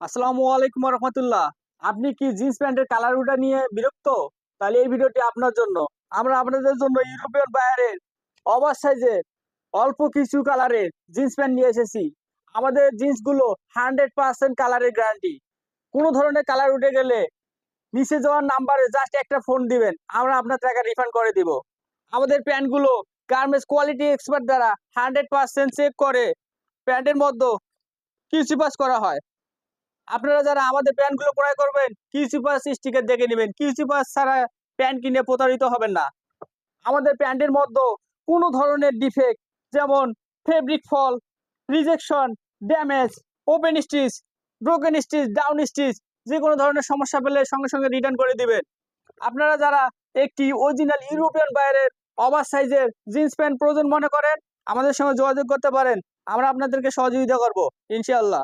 আসসালামু আলাইকুম রহমতুল্লাহ। আপনি কি জিন্স প্যান্টের কালার উঠা নিয়ে বিরক্ত? তাহলে এই ভিডিওটি আপনার জন্য। আমরা আপনাদের জন্য ইউরোপিয়ান বাইরের ওভার সাইজের অল্প কিছু কালারের জিন্স প্যান্ট নিয়ে এসেছি। আমাদের জিন্সগুলো 100% কালারের গ্যারান্টি। কোনো ধরনের কালার উঠে গেলে নিচে যাওয়ার নাম্বারে জাস্ট একটা ফোন দিবেন, আমরা আপনার টাকা রিফান্ড করে দিব। আমাদের প্যান্টগুলো গার্মেন্টস কোয়ালিটি এক্সপার্ট দ্বারা 100% চেক করে প্যান্টের মধ্যে কিউসি পাস করা হয়। আপনারা যারা আমাদের প্যান্টগুলো ক্রয় করবেন, কিউসি পাস স্টিকার দেখে নেবেন। কিউসি পাস ছাড়া প্যান্ট কিনে প্রতারিত হবেন না। আমাদের প্যান্টের মধ্যে কোনো ধরনের ডিফেক্ট, যেমন fabric fault, rejection, damage, open stitch, broken stitch, down stitch, যে কোনো ধরনের সমস্যা পেলে সঙ্গে সঙ্গে রিটার্ন করে দিবেন। আপনারা যারা একটি অরিজিনাল ইউরোপিয়ান বাইরের ওভার সাইজের জিন্স প্যান্ট প্রয়োজন মনে করেন, আমাদের সঙ্গে যোগাযোগ করতে পারেন। আমরা আপনাদেরকে সহযোগিতা করব ইনশাআল্লাহ।